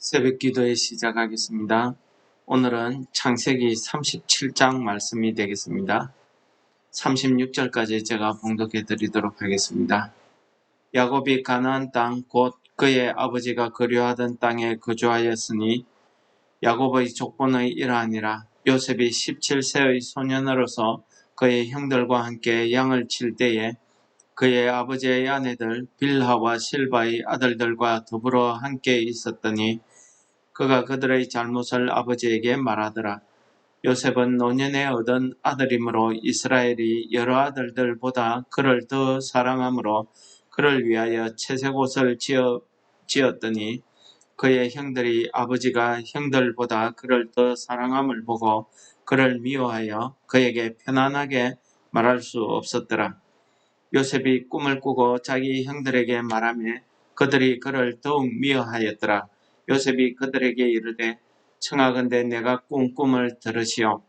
새벽 기도에 시작하겠습니다. 오늘은 창세기 37장 말씀이 되겠습니다. 36절까지 제가 봉독해 드리도록 하겠습니다. 야곱이 가나안 땅 곧 그의 아버지가 거류하던 땅에 거주하였으니 야곱의 족본의 일하니라. 요셉이 17세의 소년으로서 그의 형들과 함께 양을 칠 때에 그의 아버지의 아내들 빌하와 실바의 아들들과 더불어 함께 있었더니 그가 그들의 잘못을 아버지에게 말하더라. 요셉은 노년에 얻은 아들이므로 이스라엘이 여러 아들들보다 그를 더 사랑하므로 그를 위하여 채색 옷을 지었더니 그의 형들이 아버지가 형들보다 그를 더 사랑함을 보고 그를 미워하여 그에게 편안하게 말할 수 없었더라. 요셉이 꿈을 꾸고 자기 형들에게 말하며 그들이 그를 더욱 미워하였더라. 요셉이 그들에게 이르되 청하건대 내가 꾼 꿈을 들으시오.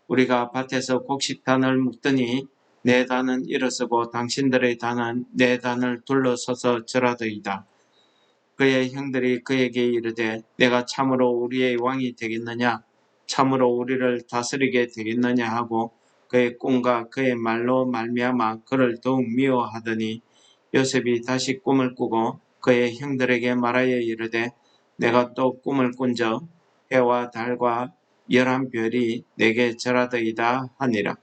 우리가 밭에서 곡식단을 묶더니 내 단은 일어서고 당신들의 단은 내 단을 둘러서서 절하더이다. 그의 형들이 그에게 이르되 내가 참으로 우리의 왕이 되겠느냐? 참으로 우리를 다스리게 되겠느냐 하고 그의 꿈과 그의 말로 말미암아 그를 더욱 미워하더니 요셉이 다시 꿈을 꾸고 그의 형들에게 말하여 이르되 내가 또 꿈을 꾼적 해와 달과 11별이 내게 절하더이다 하니라.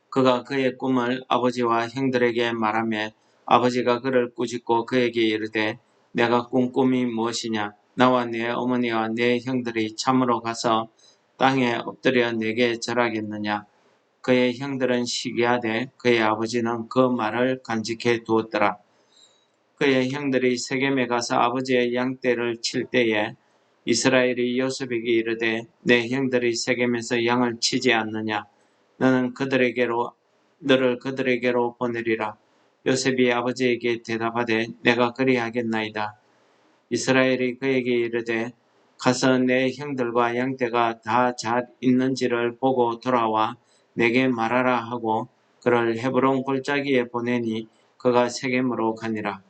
그가 그의 꿈을 아버지와 형들에게 말하며 아버지가 그를 꾸짖고 그에게 이르되 내가 꾼 꿈이 무엇이냐? 나와 내 어머니와 내 형들이 참으로 가서 땅에 엎드려 내게 절하겠느냐? 그의 형들은 시기하되 그의 아버지는 그 말을 간직해 두었더라. 그의 형들이 세겜에 가서 아버지의 양떼를 칠 때에 이스라엘이 요셉에게 이르되 내 형들이 세겜에서 양을 치지 않느냐? 너를 그들에게로 보내리라. 요셉이 아버지에게 대답하되 내가 그리하겠나이다. 이스라엘이 그에게 이르되 가서 내 형들과 양떼가 다 잘 있는지를 보고 돌아와 내게 말하라 하고 그를 헤브론 골짜기에 보내니 그가 세겜으로 가니라.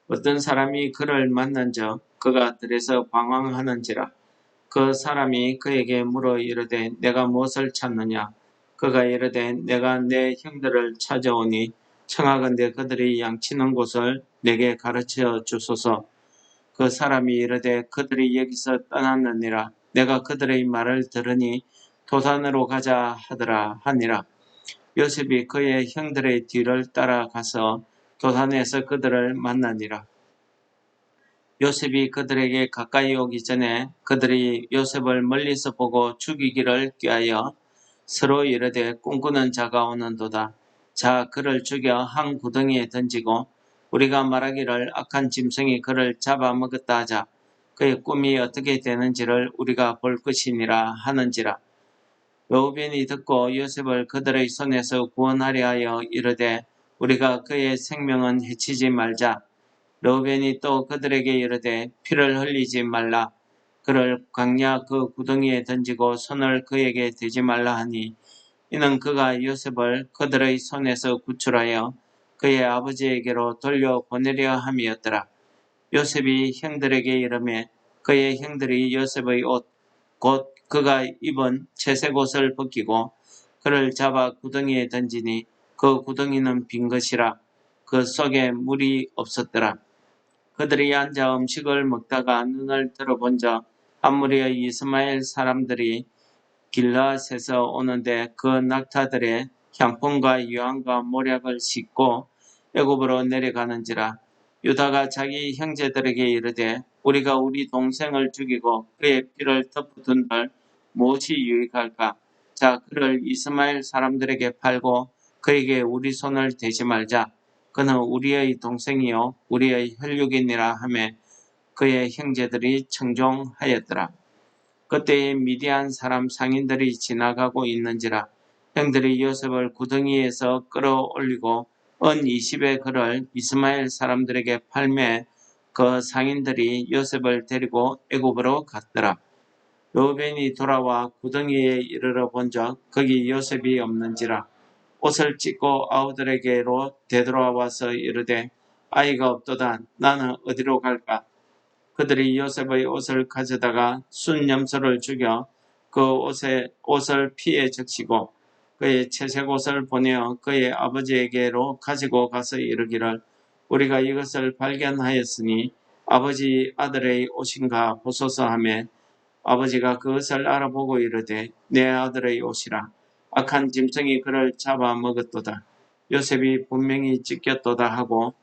어떤 사람이 그를 만난적 그가 들에서 방황하는지라. 그 사람이 그에게 물어 이르되 내가 무엇을 찾느냐? 그가 이르되 내가 내 형들을 찾아오니 청하건대 그들이 양치는 곳을 내게 가르쳐 주소서. 그 사람이 이르되 그들이 여기서 떠났느니라. 내가 그들의 말을 들으니 도산으로 가자 하더라 하니라. 요셉이 그의 형들의 뒤를 따라가서 도산에서 그들을 만나니라. 요셉이 그들에게 가까이 오기 전에 그들이 요셉을 멀리서 보고 죽이기를 꾀하여 서로 이르되 꿈꾸는 자가 오는도다. 자 그를 죽여 한 구덩이에 던지고 우리가 말하기를 악한 짐승이 그를 잡아먹었다 하자. 그의 꿈이 어떻게 되는지를 우리가 볼 것이니라 하는지라. 르우벤이 듣고 요셉을 그들의 손에서 구원하려 하여 이르되 우리가 그의 생명은 해치지 말자. 르우벤이 또 그들에게 이르되 피를 흘리지 말라. 그를 광야 그 구덩이에 던지고 손을 그에게 대지 말라 하니 이는 그가 요셉을 그들의 손에서 구출하여 그의 아버지에게로 돌려보내려 함이었더라. 요셉이 형들에게 이르매 그의 형들이 요셉의 옷 곧 그가 입은 채색 옷을 벗기고 그를 잡아 구덩이에 던지니 그 구덩이는 빈 것이라. 그 속에 물이 없었더라. 그들이 앉아 음식을 먹다가 눈을 들어본적 한 무리의 이스마엘 사람들이 길르앗에서 오는데 그 낙타들의 향품과 유황과 모략을 싣고 애굽으로 내려가는지라. 유다가 자기 형제들에게 이르되 우리가 우리 동생을 죽이고 그의 피를 덮어둔들 무엇이 유익할까? 자 그를 이스마엘 사람들에게 팔고 그에게 우리 손을 대지 말자. 그는 우리의 동생이요 우리의 혈육이니라 하며 그의 형제들이 청종하였더라. 그때에 미디안 사람 상인들이 지나가고 있는지라. 형들이 요셉을 구덩이에서 끌어올리고 은 20의 그를 이스마엘 사람들에게 팔매 그 상인들이 요셉을 데리고 애굽으로 갔더라. 르우벤이 돌아와 구덩이에 이르러 본적 거기 요셉이 없는지라. 옷을 찢고 아우들에게로 되돌아와서 이르되 아이가 없도다. 나는 어디로 갈까? 그들이 요셉의 옷을 가져다가 순 염소를 죽여 그 옷을 피에 적시고 그의 채색 옷을 보내어 그의 아버지에게로 가지고 가서 이르기를 우리가 이것을 발견하였으니 아버지 아들의 옷인가 보소서 하매 아버지가 그것을 알아보고 이르되 내 아들의 옷이라 악한 짐승이 그를 잡아 먹었도다. 요셉이 분명히 찢겼도다 하고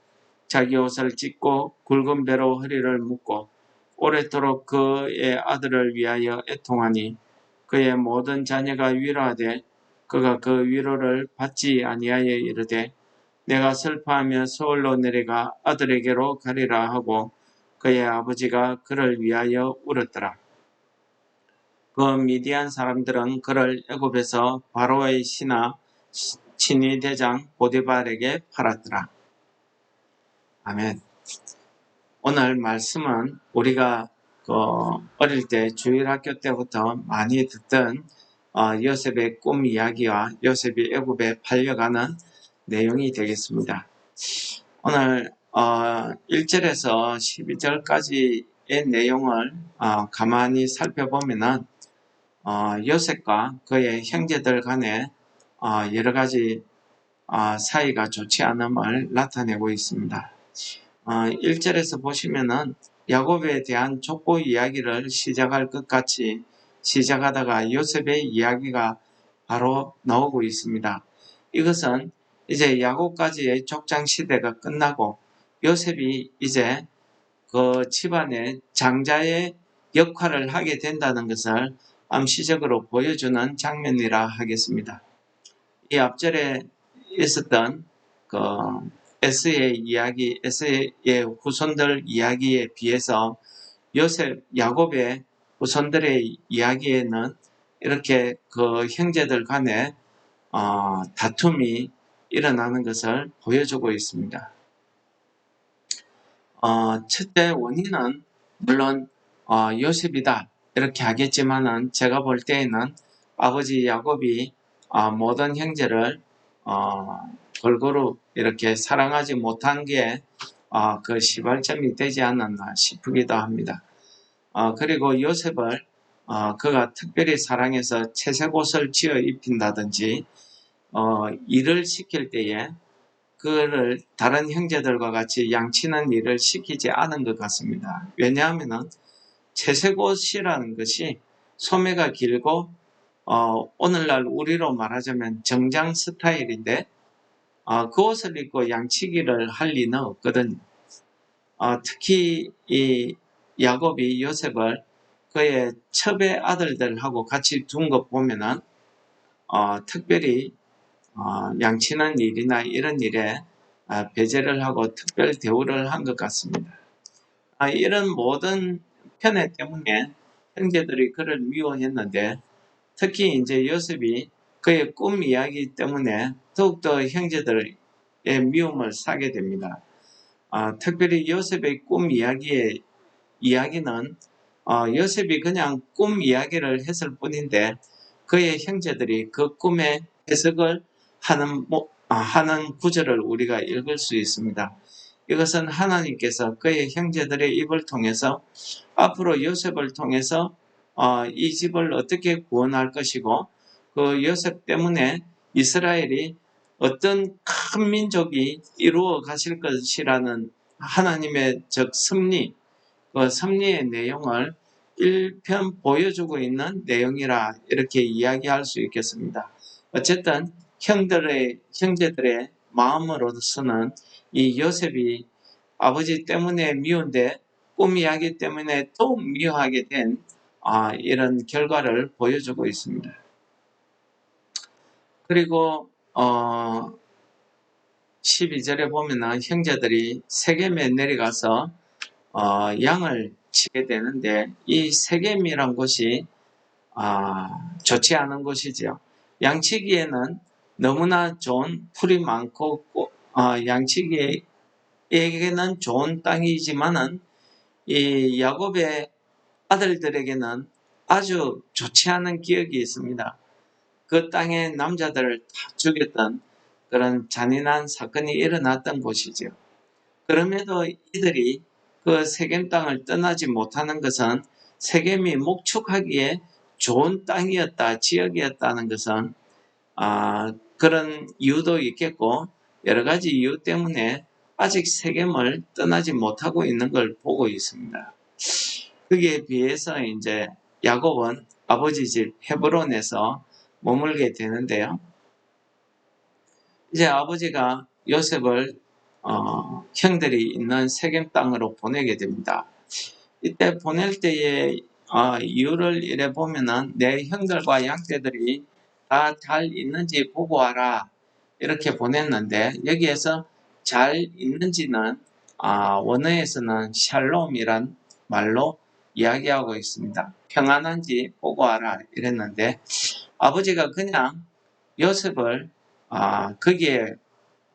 자기 옷을 찢고 굵은 배로 허리를 묶고 오랫도록 그의 아들을 위하여 애통하니 그의 모든 자녀가 위로하되 그가 그 위로를 받지 아니하여 이르되 내가 슬퍼하며 서울로 내려가 아들에게로 가리라 하고 그의 아버지가 그를 위하여 울었더라. 그 미디안 사람들은 그를 애굽에서 바로의 신하 친위 대장 보디발에게 팔았더라. 아멘. 오늘 말씀은 우리가 어릴 때 주일학교 때부터 많이 듣던 요셉의 꿈 이야기와 요셉이 애굽에 팔려가는 내용이 되겠습니다. 오늘 1절에서 12절까지의 내용을 가만히 살펴보면은 요셉과 그의 형제들 간에 여러 가지 사이가 좋지 않음을 나타내고 있습니다. 1절에서 보시면은 야곱에 대한 족보 이야기를 시작할 것 같이 시작하다가 요셉의 이야기가 바로 나오고 있습니다. 이것은 이제 야곱까지의 족장 시대가 끝나고 요셉이 이제 그 집안의 장자의 역할을 하게 된다는 것을 암시적으로 보여주는 장면이라 하겠습니다. 이 앞절에 있었던 그 에스의 이야기, 에스의 후손들 이야기에 비해서 야곱의 후손들의 이야기에는 이렇게 그 형제들 간에 다툼이 일어나는 것을 보여주고 있습니다. 첫째 원인은 물론 요셉이다 이렇게 하겠지만은 제가 볼 때에는 아버지 야곱이 모든 형제를 골고루 이렇게 사랑하지 못한 게 그 시발점이 되지 않았나 싶기도 합니다. 그리고 요셉을 그가 특별히 사랑해서 채색 옷을 지어 입힌다든지 일을 시킬 때에 그를 다른 형제들과 같이 양치는 일을 시키지 않은 것 같습니다. 왜냐하면 채색 옷이라는 것이 소매가 길고 오늘날 우리로 말하자면 정장 스타일인데 그 옷을 입고 양치기를 할 리는 없거든요. 특히 이 야곱이 요셉을 그의 첩의 아들들하고 같이 둔 것 보면은 특별히 양치는 일이나 이런 일에 배제를 하고 특별 대우를 한 것 같습니다. 이런 모든 편애 때문에 형제들이 그를 미워했는데 특히 이제 요셉이 그의 꿈 이야기 때문에 더욱더 형제들의 미움을 사게 됩니다. 특별히 요셉의 꿈 이야기는 요셉이 그냥 꿈 이야기를 했을 뿐인데 그의 형제들이 그 꿈의 해석을 하는 구절을 우리가 읽을 수 있습니다. 이것은 하나님께서 그의 형제들의 입을 통해서 앞으로 요셉을 통해서 이 집을 어떻게 구원할 것이고 그 요셉 때문에 이스라엘이 어떤 큰 민족이 이루어 가실 것이라는 하나님의 섭리, 그 섭리의 내용을 일편 보여주고 있는 내용이라 이렇게 이야기할 수 있겠습니다. 어쨌든 형제들의 마음으로서는 이 요셉이 아버지 때문에 미운데 꿈 이야기 때문에 또 미워하게 된 이런 결과를 보여주고 있습니다. 그리고 12절에 보면은 형제들이 세겜에 내려가서 양을 치게 되는데 이 세겜이란 곳이 좋지 않은 곳이죠. 양치기에는 너무나 좋은 풀이 많고 양치기에게는 좋은 땅이지만은 이 야곱의 아들들에게는 아주 좋지 않은 기억이 있습니다. 그 땅의 남자들을 다 죽였던 그런 잔인한 사건이 일어났던 곳이죠. 그럼에도 이들이 그 세겜 땅을 떠나지 못하는 것은 세겜이 목축하기에 좋은 땅이었다, 지역이었다는 것은 그런 이유도 있겠고 여러 가지 이유 때문에 아직 세겜을 떠나지 못하고 있는 걸 보고 있습니다. 거기에 비해서 이제 야곱은 아버지 집 헤브론에서 머물게 되는데요. 이제 아버지가 요셉을 형들이 있는 세겜 땅으로 보내게 됩니다. 이때 보낼 때의 이유를 이래 보면은 내 형들과 양떼들이 다 잘 있는지 보고 와라 이렇게 보냈는데 여기에서 잘 있는지는 원어에서는 샬롬이란 말로 이야기하고 있습니다. 평안한지 보고 와라 이랬는데 아버지가 그냥 요셉을 거기에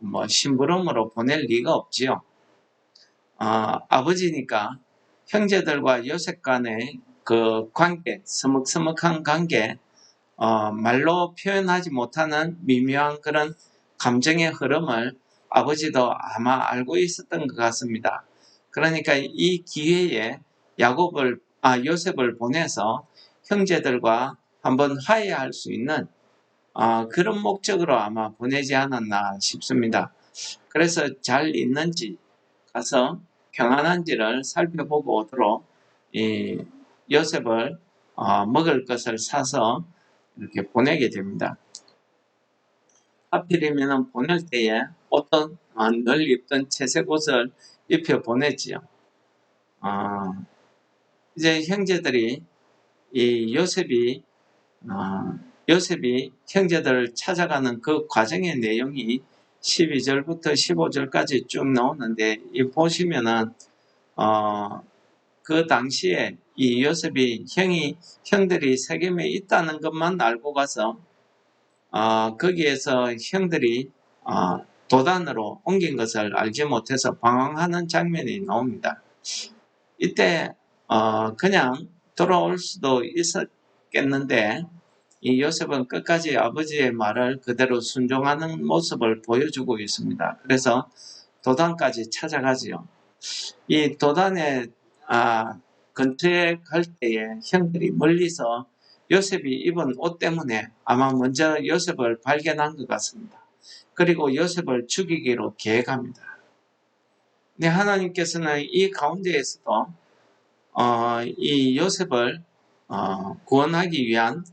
뭐 심부름으로 보낼 리가 없지요. 아버지니까 형제들과 요셉 간의 그 관계, 서먹서먹한 관계, 말로 표현하지 못하는 미묘한 그런 감정의 흐름을 아버지도 아마 알고 있었던 것 같습니다. 그러니까 이 기회에 요셉을 보내서 형제들과 한번 화해할 수 있는 그런 목적으로 아마 보내지 않았나 싶습니다. 그래서 잘 있는지 가서 평안한지를 살펴보고 오도록 이 요셉을 먹을 것을 사서 이렇게 보내게 됩니다. 하필이면 보낼 때에 어떤 늘 입던 채색 옷을 입혀 보냈지요. 이제 형제들이 이 요셉이 형제들을 찾아가는 그 과정의 내용이 12절부터 15절까지 쭉 나오는데 이 보시면은 그 당시에 이 요셉이 형들이 세겜에 있다는 것만 알고 가서 거기에서 형들이 도단으로 옮긴 것을 알지 못해서 방황하는 장면이 나옵니다. 이때 그냥 돌아올 수도 있었겠는데 이 요셉은 끝까지 아버지의 말을 그대로 순종하는 모습을 보여주고 있습니다. 그래서 도단까지 찾아가지요. 이 도단에 근처에 갈 때에 형들이 멀리서 요셉이 입은 옷 때문에 아마 먼저 요셉을 발견한 것 같습니다. 그리고 요셉을 죽이기로 계획합니다. 근데 하나님께서는 이 가운데에서도 이 요셉을 구원하기 위한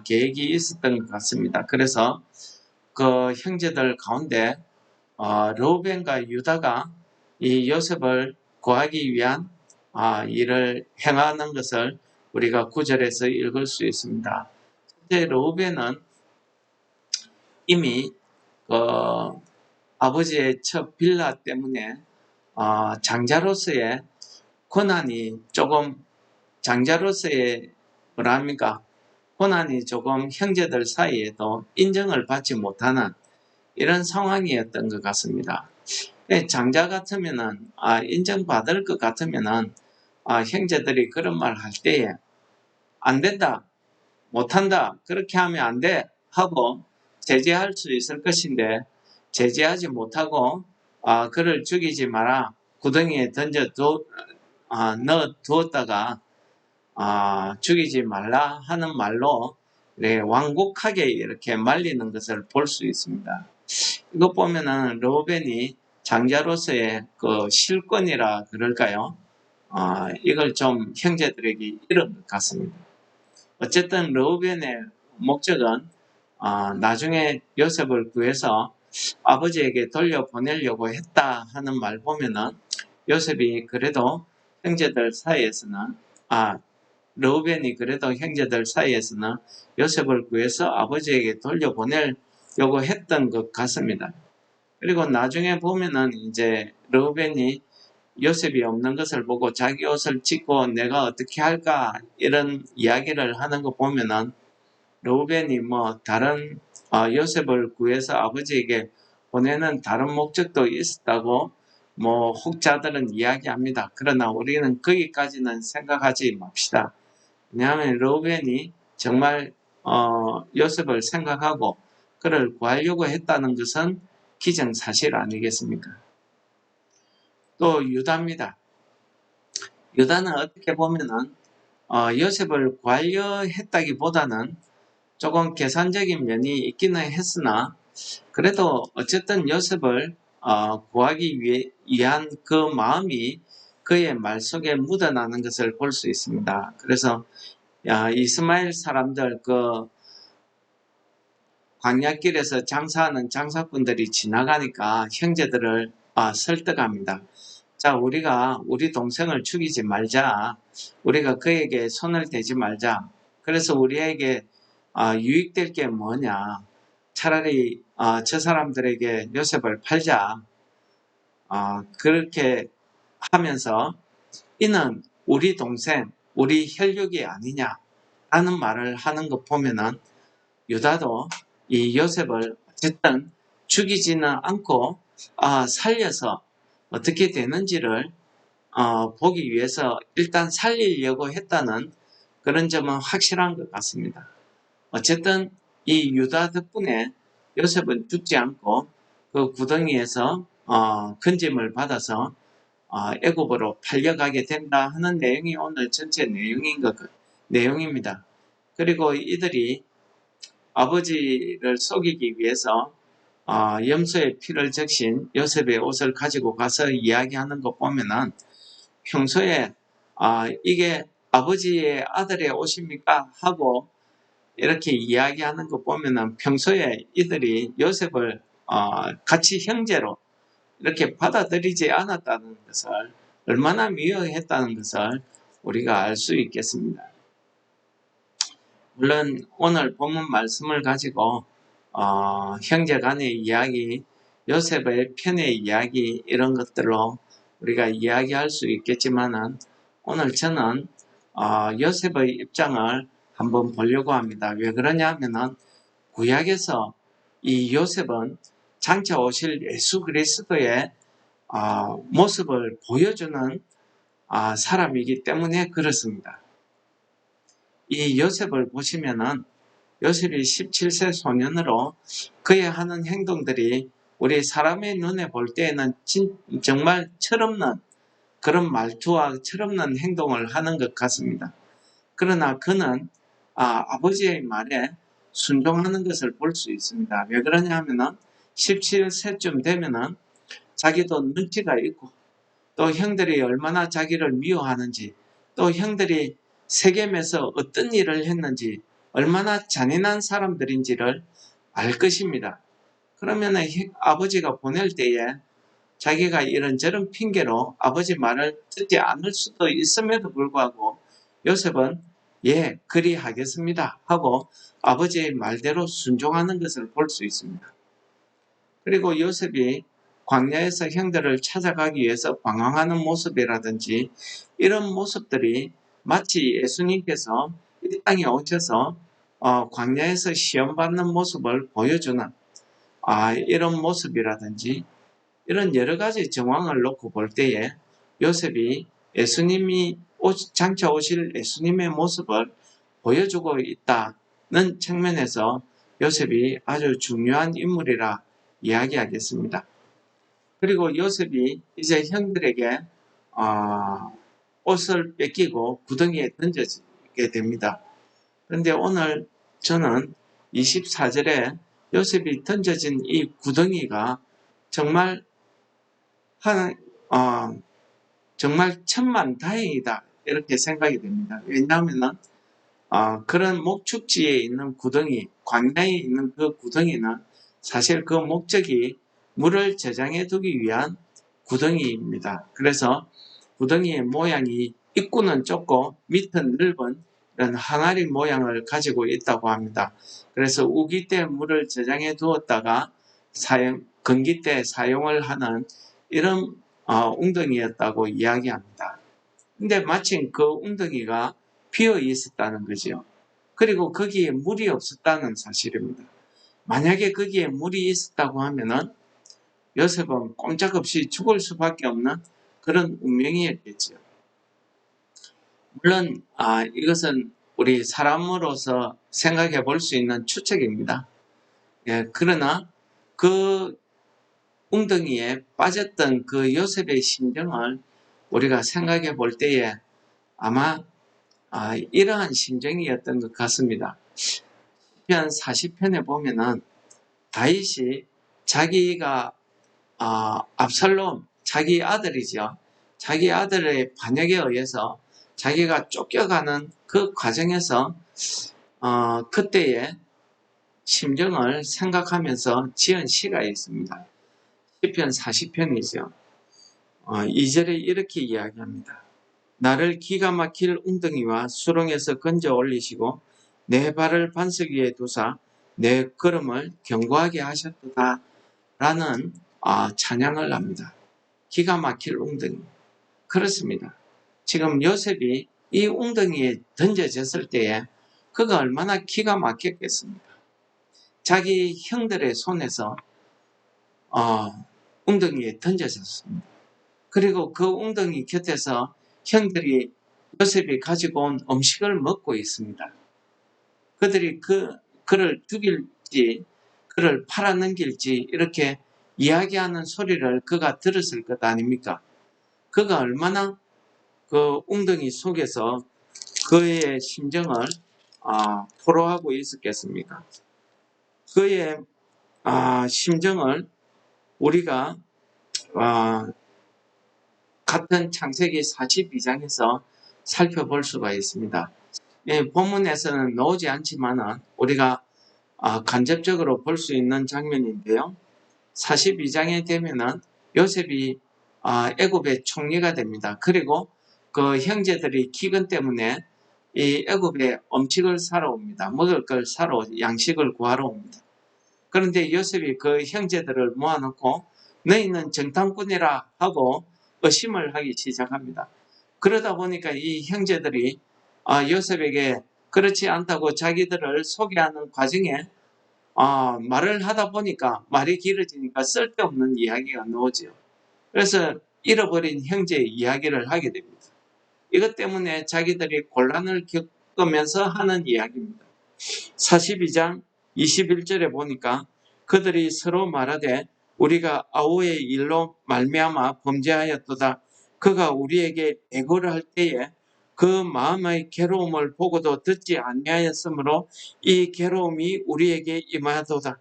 계획이 있었던 것 같습니다. 그래서 그 형제들 가운데 르우벤과 유다가 이 요셉을 구하기 위한 일을 행하는 것을 우리가 9절에서 읽을 수 있습니다. 현재 르우벤은 이미 아버지의 첫 빌라 때문에 장자로서의 권한이 조금 장자로서의 권한이 조금 형제들 사이에도 인정을 받지 못하는 이런 상황이었던 것 같습니다. 장자 같으면은 인정받을 것 같으면은 형제들이 그런 말 할 때에 안 된다, 못한다, 그렇게 하면 안 돼 하고 제재할 수 있을 것인데 제재하지 못하고 그를 죽이지 마라, 구덩이에 넣어 두었다가 죽이지 말라 하는 말로 완곡하게 이렇게 말리는 것을 볼 수 있습니다. 이것 보면은 르우벤이 장자로서의 그 실권이라 그럴까요? 이걸 좀 형제들에게 잃은 것 같습니다. 어쨌든 르우벤의 목적은 나중에 요셉을 구해서 아버지에게 돌려보내려고 했다 하는 말 보면은 요셉이 그래도 형제들 사이에서는 르우벤이 그래도 형제들 사이에서는 요셉을 구해서 아버지에게 돌려보내려고 했던 것 같습니다. 그리고 나중에 보면은 이제 르우벤이 요셉이 없는 것을 보고 자기 옷을 찢고 내가 어떻게 할까 이런 이야기를 하는 거 보면은 르우벤이 뭐 다른 요셉을 구해서 아버지에게 보내는 다른 목적도 있었다고 뭐 혹자들은 이야기합니다. 그러나 우리는 거기까지는 생각하지 맙시다. 왜냐하면 르우벤이 정말 요셉을 생각하고 그를 구하려고 했다는 것은 기정사실 아니겠습니까? 또 유다입니다. 유다는 어떻게 보면은 요셉을 관여했다기보다는 조금 계산적인 면이 있기는 했으나 그래도 어쨌든 요셉을 구하기 위한 그 마음이 그의 말 속에 묻어나는 것을 볼 수 있습니다. 그래서 이스마엘 사람들 그 광야길에서 장사하는 장사꾼들이 지나가니까 형제들을 설득합니다. 자, 우리가 우리 동생을 죽이지 말자. 우리가 그에게 손을 대지 말자. 그래서 우리에게 유익될 게 뭐냐. 차라리 저 사람들에게 요셉을 팔자. 그렇게 하면서 이는 우리 동생, 우리 혈육이 아니냐 라는 말을 하는 것 보면은 유다도 이 요셉을 어쨌든 죽이지는 않고 살려서 어떻게 되는지를 보기 위해서 일단 살리려고 했다는 그런 점은 확실한 것 같습니다. 어쨌든 이 유다 덕분에 요셉은 죽지 않고 그 구덩이에서 건짐을 받아서 애굽으로 팔려가게 된다 하는 내용이 오늘 전체 내용입니다. 그리고 이들이 아버지를 속이기 위해서 염소의 피를 적신 요셉의 옷을 가지고 가서 이야기하는 거 보면은 평소에 이게 아버지의 아들의 옷입니까? 하고 이렇게 이야기하는 거 보면은 평소에 이들이 요셉을 같이 형제로 이렇게 받아들이지 않았다는 것을 얼마나 미워했다는 것을 우리가 알 수 있겠습니다. 물론 오늘 본문 말씀을 가지고 형제 간의 이야기, 요셉의 편의 이야기 이런 것들로 우리가 이야기할 수 있겠지만은 오늘 저는 요셉의 입장을 한번 보려고 합니다. 왜 그러냐 하면은 구약에서 이 요셉은 장차 오실 예수 그리스도의 모습을 보여주는 사람이기 때문에 그렇습니다. 이 요셉을 보시면은 요셉이 17세 소년으로 그의 하는 행동들이 우리 사람의 눈에 볼 때에는 정말 철없는 그런 말투와 철없는 행동을 하는 것 같습니다. 그러나 그는 아버지의 말에 순종하는 것을 볼 수 있습니다. 왜 그러냐 하면은 17세쯤 되면은 자기도 눈치가 있고 또 형들이 얼마나 자기를 미워하는지 또 형들이 세겜에서 어떤 일을 했는지 얼마나 잔인한 사람들인지를 알 것입니다. 그러면 아버지가 보낼 때에 자기가 이런저런 핑계로 아버지 말을 듣지 않을 수도 있음에도 불구하고 요셉은 예, 그리하겠습니다 하고 아버지의 말대로 순종하는 것을 볼 수 있습니다. 그리고 요셉이 광야에서 형들을 찾아가기 위해서 방황하는 모습이라든지 이런 모습들이 마치 예수님께서 이 땅에 오셔서 광야에서 시험받는 모습을 보여주는 이런 모습이라든지 이런 여러 가지 정황을 놓고 볼 때에 요셉이 예수님이 장차 오실 예수님의 모습을 보여주고 있다는 측면에서 요셉이 아주 중요한 인물이라 이야기하겠습니다. 그리고 요셉이 이제 형들에게 옷을 뺏기고 구덩이에 던져지게 됩니다. 그런데 오늘 저는 24절에 요셉이 던져진 이 구덩이가 정말 정말 천만다행이다 이렇게 생각이 됩니다. 왜냐하면 그런 목축지에 있는 구덩이, 광야에 있는 그 구덩이는 사실 그 목적이 물을 저장해 두기 위한 구덩이입니다. 그래서 구덩이의 모양이 입구는 좁고 밑은 넓은 이런 항아리 모양을 가지고 있다고 합니다. 그래서 우기 때 물을 저장해 두었다가 건기 때 사용을 하는 이런 웅덩이였다고 이야기합니다. 근데 마침 그 웅덩이가 비어 있었다는 거죠. 그리고 거기에 물이 없었다는 사실입니다. 만약에 거기에 물이 있었다고 하면은 요셉은 꼼짝없이 죽을 수밖에 없는 그런 운명이었겠죠. 물론 이것은 우리 사람으로서 생각해 볼 수 있는 추측입니다. 예, 그러나 그 웅덩이에 빠졌던 그 요셉의 심정을 우리가 생각해 볼 때에 아마 이러한 심정이었던 것 같습니다. 시편 40편에 보면은 다윗이 자기가 압살롬 자기 아들이죠. 자기 아들의 반역에 의해서 자기가 쫓겨가는 그 과정에서 그때의 심정을 생각하면서 지은 시가 있습니다. 시편 40편이죠. 2절에 이렇게 이야기합니다. 나를 기가 막힐 웅덩이와 수렁에서 건져 올리시고 내 발을 반석 위에 두사 내 걸음을 견고하게 하셨도다 라는 찬양을 합니다. 기가 막힐 웅덩이. 그렇습니다. 지금 요셉이 이 웅덩이에 던져졌을 때에 그가 얼마나 기가 막혔겠습니까? 자기 형들의 손에서 웅덩이에 던져졌습니다. 그리고 그 웅덩이 곁에서 형들이 요셉이 가지고 온 음식을 먹고 있습니다. 그들이 그를 죽일지 그를 팔아넘길지 이렇게 이야기하는 소리를 그가 들었을 것 아닙니까? 그가 얼마나 그 웅덩이 속에서 그의 심정을 포로하고 있었겠습니까? 그의 심정을 우리가 같은 창세기 42장에서 살펴볼 수가 있습니다. 본문에서는 나오지 않지만 우리가 간접적으로 볼 수 있는 장면인데요. 42장에 되면은 요셉이 애굽의 총리가 됩니다. 그리고 그 형제들이 기근 때문에 이 애굽에 음식을 사러 옵니다. 먹을 걸 사러 양식을 구하러 옵니다. 그런데 요셉이 그 형제들을 모아놓고 너희는 정탐꾼이라 하고 의심을 하기 시작합니다. 그러다 보니까 이 형제들이 요셉에게 그렇지 않다고 자기들을 소개하는 과정에 말을 하다 보니까 말이 길어지니까 쓸데없는 이야기가 나오죠. 그래서 잃어버린 형제의 이야기를 하게 됩니다. 이것 때문에 자기들이 곤란을 겪으면서 하는 이야기입니다. 42장 21절에 보니까 그들이 서로 말하되 우리가 아우의 일로 말미암아 범죄하였도다. 그가 우리에게 애고를 할 때에 그 마음의 괴로움을 보고도 듣지 아니하였으므로 이 괴로움이 우리에게 임하도다.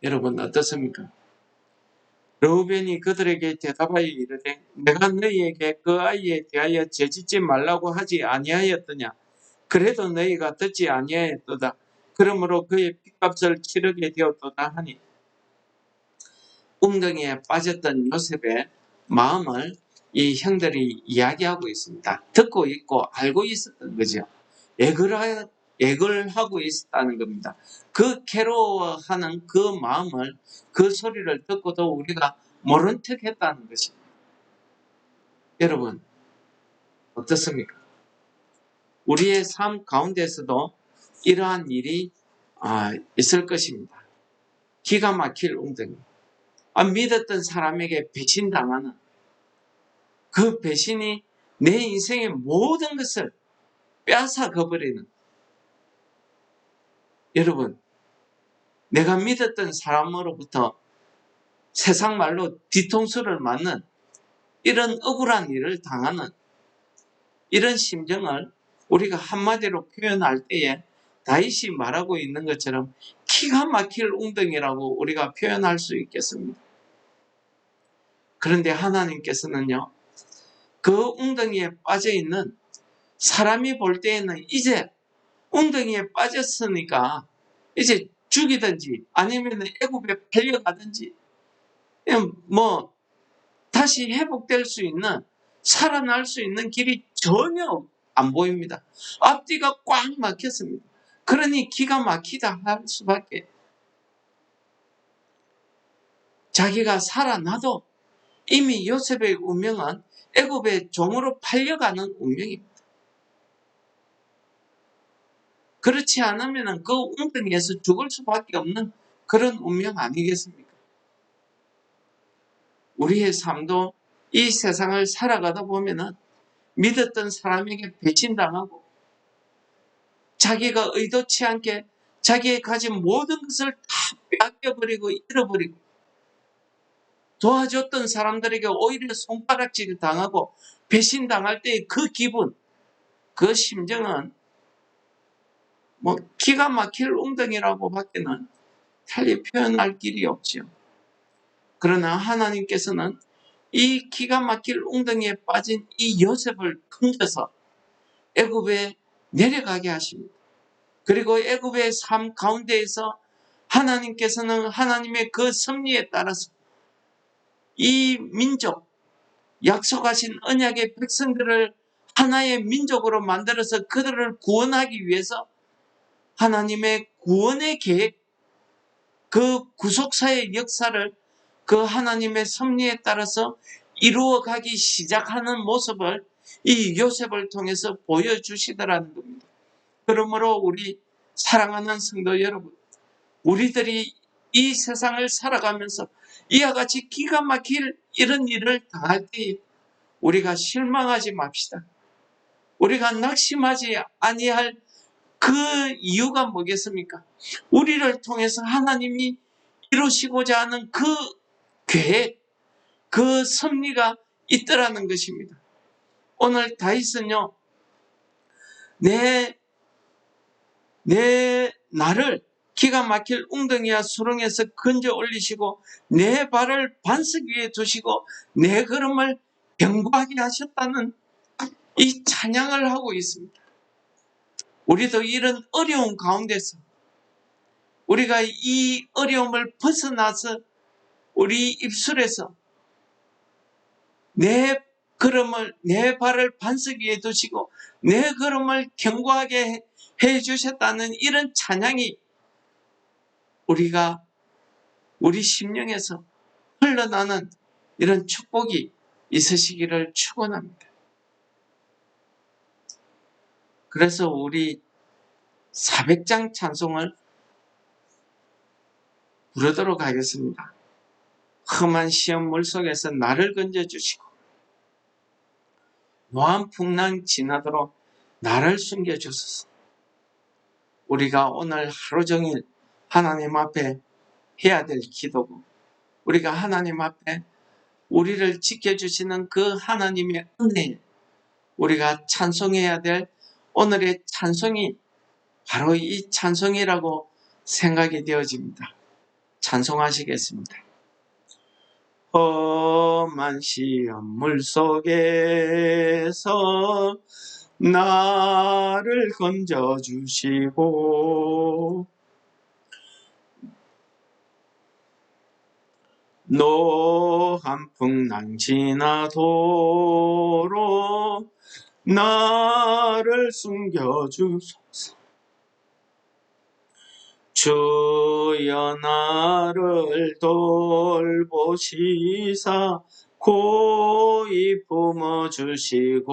여러분 어떻습니까? 르우벤이 그들에게 대답하여 이르되 내가 너희에게 그 아이에 대하여 죄짓지 말라고 하지 아니하였더냐. 그래도 너희가 듣지 아니하였도다. 그러므로 그의 핏값을 치르게 되었도다 하니 웅덩이에 빠졌던 요셉의 마음을 이 형들이 이야기하고 있습니다. 듣고 있고 알고 있었던 거죠. 애걸 하고 있었다는 겁니다. 그 괴로워하는 그 마음을 그 소리를 듣고도 우리가 모른 척 했다는 것입니다. 여러분 어떻습니까? 우리의 삶 가운데서도 이러한 일이 있을 것입니다. 기가 막힐 웅덩이. 믿었던 사람에게 배신당하는 그 배신이 내 인생의 모든 것을 빼앗아가버리는. 여러분, 내가 믿었던 사람으로부터 세상 말로 뒤통수를 맞는 이런 억울한 일을 당하는 이런 심정을 우리가 한마디로 표현할 때에 다윗이 말하고 있는 것처럼 기가 막힐 웅덩이라고 우리가 표현할 수 있겠습니다. 그런데 하나님께서는요, 그 웅덩이에 빠져있는 사람이 볼 때에는 이제 웅덩이에 빠졌으니까 이제 죽이든지 아니면 애굽에 팔려가든지 뭐 다시 회복될 수 있는 살아날 수 있는 길이 전혀 안 보입니다. 앞뒤가 꽉 막혔습니다. 그러니 기가 막히다 할 수밖에. 자기가 살아나도 이미 요셉의 운명은 애굽의 종으로 팔려가는 운명입니다. 그렇지 않으면 그 웅덩이에서 죽을 수밖에 없는 그런 운명 아니겠습니까? 우리의 삶도 이 세상을 살아가다 보면은 믿었던 사람에게 배신당하고 자기가 의도치 않게 자기의 가진 모든 것을 다 빼앗겨버리고 잃어버리고 도와줬던 사람들에게 오히려 손가락질 당하고 배신당할 때의 그 기분, 그 심정은 뭐 기가 막힐 웅덩이라고 밖에는 달리 표현할 길이 없죠. 그러나 하나님께서는 이 기가 막힐 웅덩이에 빠진 이 요셉을 건져서 애굽에 내려가게 하십니다. 그리고 애굽의 삶 가운데에서 하나님께서는 하나님의 그 섭리에 따라서 이 민족, 약속하신 언약의 백성들을 하나의 민족으로 만들어서 그들을 구원하기 위해서 하나님의 구원의 계획, 그 구속사의 역사를 그 하나님의 섭리에 따라서 이루어가기 시작하는 모습을 이 요셉을 통해서 보여주시더라는 겁니다. 그러므로 우리 사랑하는 성도 여러분, 우리들이 이 세상을 살아가면서 이와 같이 기가 막힐 이런 일을 당할 때 우리가 실망하지 맙시다. 우리가 낙심하지 아니할 그 이유가 뭐겠습니까? 우리를 통해서 하나님이 이루시고자 하는 그 계획, 그 섭리가 있더라는 것입니다. 오늘 다윗은요, 나를 기가 막힐 웅덩이와 수렁에서 건져 올리시고 내 발을 반석 위에 두시고 내 걸음을 견고하게 하셨다는 이 찬양을 하고 있습니다. 우리도 이런 어려운 가운데서 우리가 이 어려움을 벗어나서 우리 입술에서 내 발을 반석 위에 두시고 내 걸음을 견고하게 해 주셨다는 이런 찬양이 우리 심령에서 흘러나는 이런 축복이 있으시기를 축원합니다. 그래서 우리 400장 찬송을 부르도록 하겠습니다. 험한 시험 물속에서 나를 건져주시고 노한 풍랑 지나도록 나를 숨겨주소서. 우리가 오늘 하루 종일 하나님 앞에 해야 될 기도고 우리가 하나님 앞에 우리를 지켜주시는 그 하나님의 은혜, 우리가 찬송해야 될 오늘의 찬송이 바로 이 찬송이라고 생각이 되어집니다. 찬송하시겠습니다. 험한 시험 물속에서 나를 건져주시고 노한 풍랑 지나도록 나를 숨겨주소서. 주여 나를 돌보시사 고이 품어주시고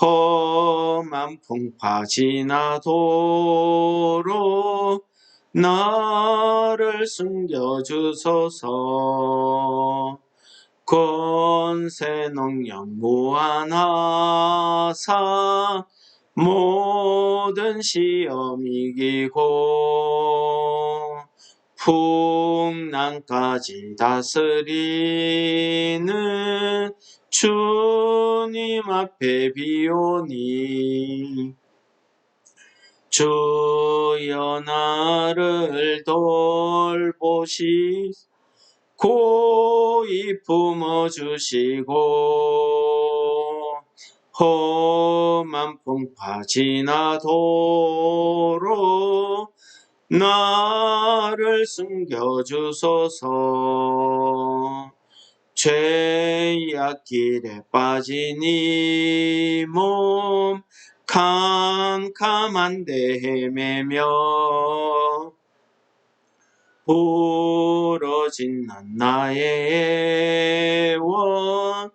험한 풍파 지나도록 나를 숨겨주소서. 권세 능력 무한하사 모든 시험 이기고 풍랑까지 다스리는 주님 앞에 비오니 주여 나를 돌보시 고이 품어주시고 험한 풍파 지나도록 나를 숨겨주소서. 죄악길에 빠진 이 몸 캄캄한데 헤매며 부러진 나의 원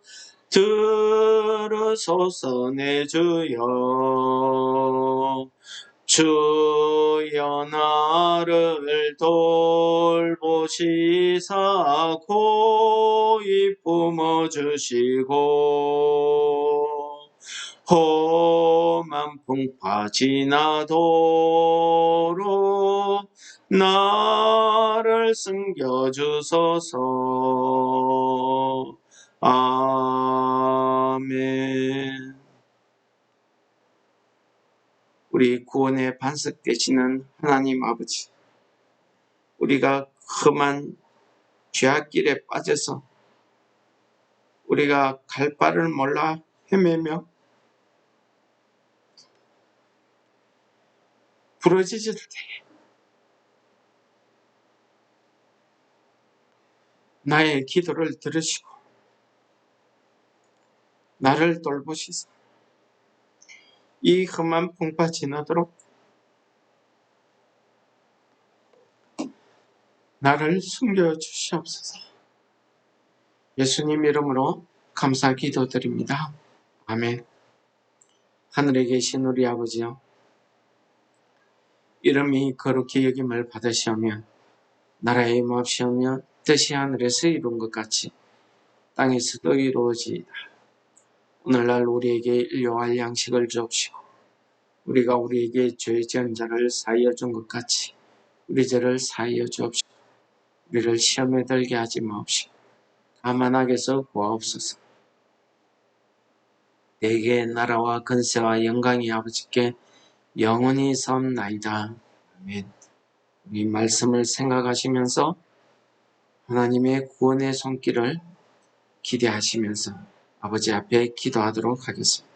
들으소서 내 주여. 주여 나를 돌보시사 고이 품어주시고 험한 풍파 지나도록 나를 숨겨주소서. 아멘. 우리 구원의 반석 되시는 하나님 아버지, 우리가 험한 죄악길에 빠져서 우리가 갈 바를 몰라 헤매며 부러지질 때 나의 기도를 들으시고 나를 돌보시사 이 험한 풍파 지나도록 나를 숨겨주시옵소서. 예수님 이름으로 감사 기도드립니다. 아멘. 하늘에 계신 우리 아버지여, 이름이 거룩히 여김을 받으시오며 나라의 임하시오며 뜻이 하늘에서 이룬 것 같이 땅에서도 이루어지이다. 오늘날 우리에게 일용할 양식을 주옵시고 우리가 우리에게 죄 지은 자를 사하여 준 것 같이 우리 죄를 사하여 주옵시고 우리를 시험에 들게 하지 마옵시고 다만 악에서 구하옵소서. 내게 나라와 근세와 영광이 아버지께 영원히 섬나이다. 아멘. 이 말씀을 생각하시면서 하나님의 구원의 손길을 기대하시면서 아버지 앞에 기도하도록 하겠습니다.